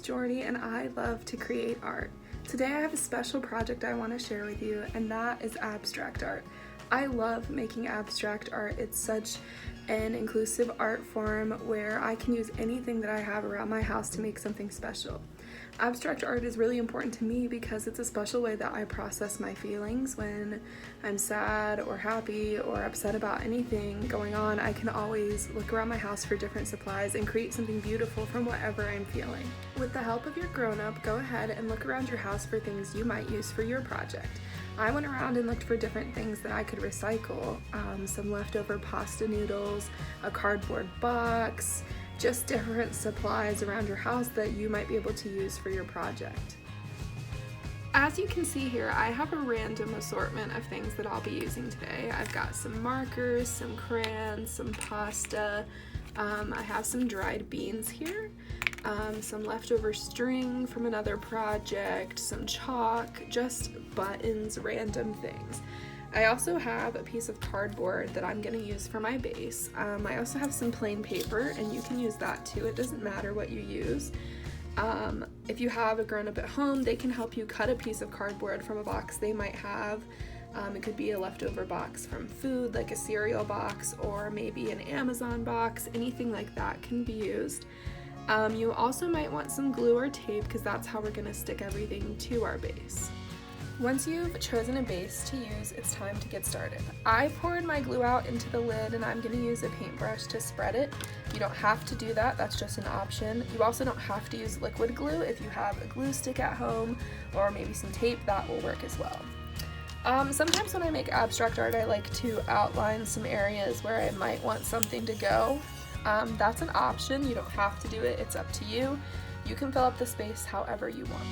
is Jordie and I love to create art. Today I have a special project I want to share with you, and that is abstract art. I love making abstract art. It's such an inclusive art form where I can use anything that I have around my house to make something special. Abstract art is really important to me because it's a special way that I process my feelings when I'm sad or happy or upset about anything going on. I can always look around my house for different supplies and create something beautiful from whatever I'm feeling. With the help of your grown-up, go ahead and look around your house for things you might use for your project. I went around and looked for different things that I could recycle, some leftover pasta noodles, a cardboard box, just different supplies around your house that you might be able to use for your project. As you can see here, I have a random assortment of things that I'll be using today. I've got some markers, some crayons, some pasta, I have some dried beans here, some leftover string from another project, some chalk, just buttons, random things. I also have a piece of cardboard that I'm going to use for my base. I also have some plain paper, and you can use that too. It doesn't matter what you use. If you have a grown-up at home, they can help you cut a piece of cardboard from a box they might have. It could be a leftover box from food, like a cereal box, or maybe an Amazon box. Anything like that can be used. You also might want some glue or tape because that's how we're going to stick everything to our base. Once you've chosen a base to use, it's time to get started. I poured my glue out into the lid and I'm going to use a paintbrush to spread it. You don't have to do that, that's just an option. You also don't have to use liquid glue. If you have a glue stick at home or maybe some tape, that will work as well. Sometimes when I make abstract art, I like to outline some areas where I might want something to go. That's an option. You don't have to do it, it's up to you. You can fill up the space however you want.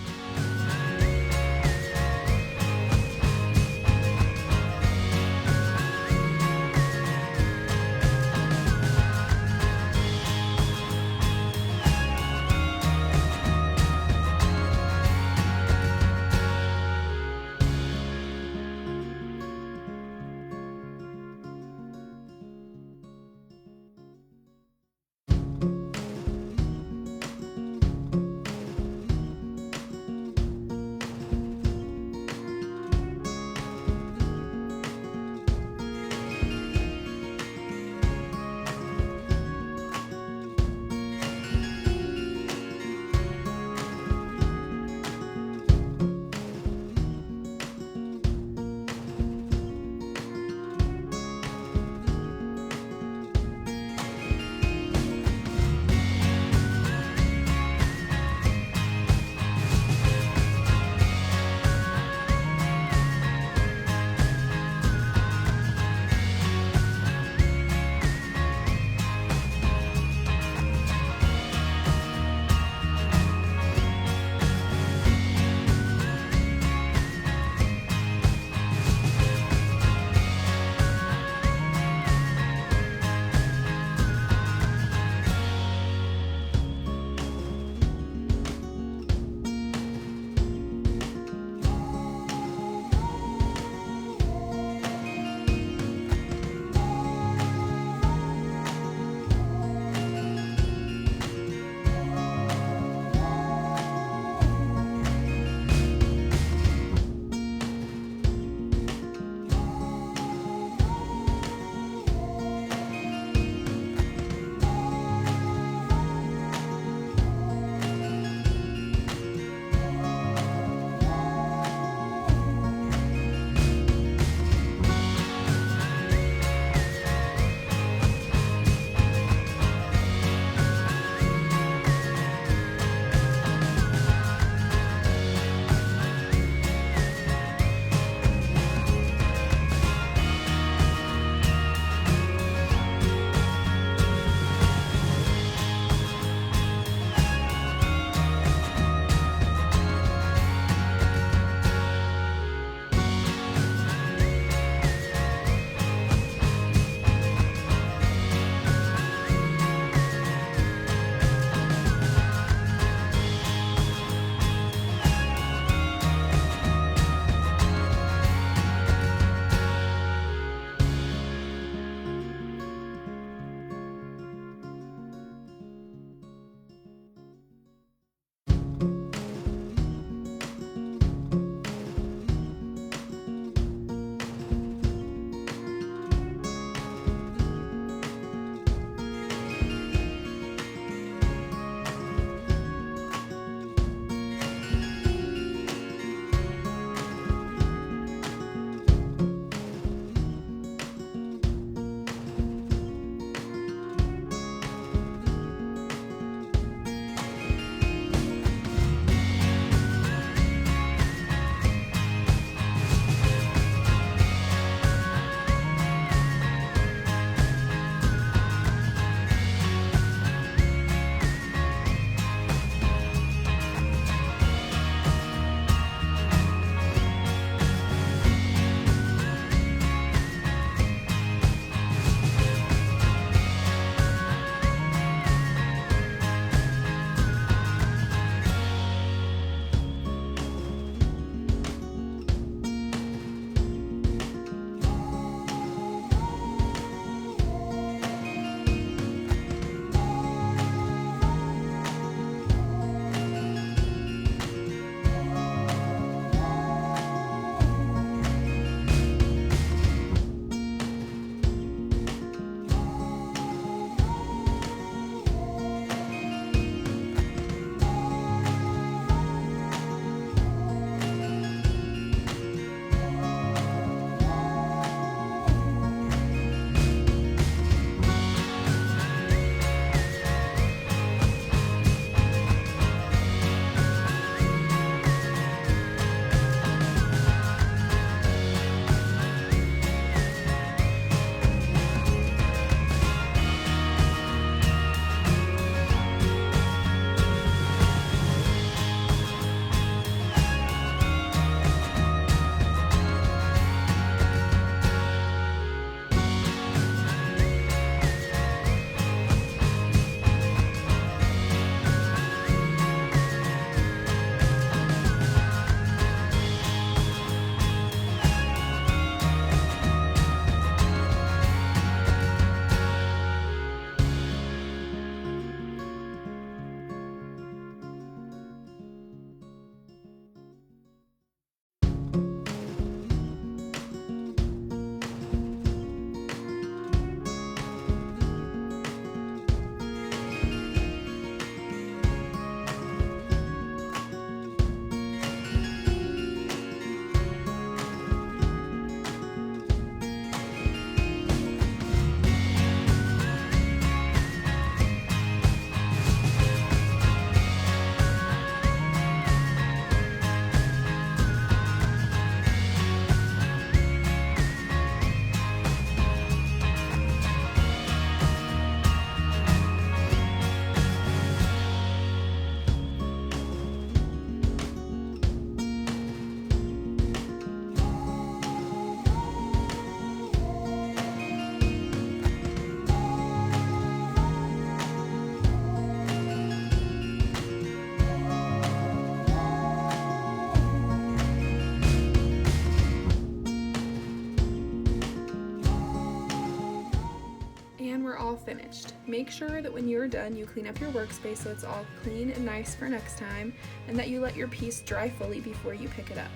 we're all finished. Make sure that when you're done, you clean up your workspace so it's all clean and nice for next time, and that you let your piece dry fully before you pick it up.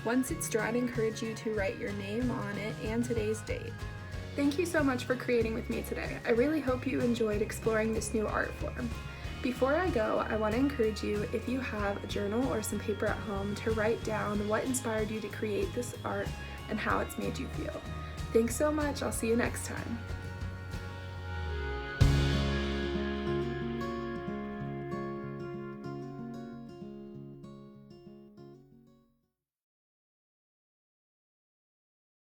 Once it's dry, I encourage you to write your name on it and today's date. Thank you so much for creating with me today. I really hope you enjoyed exploring this new art form. Before I go, I want to encourage you, if you have a journal or some paper at home, to write down what inspired you to create this art and how it's made you feel. Thanks so much. I'll see you next time.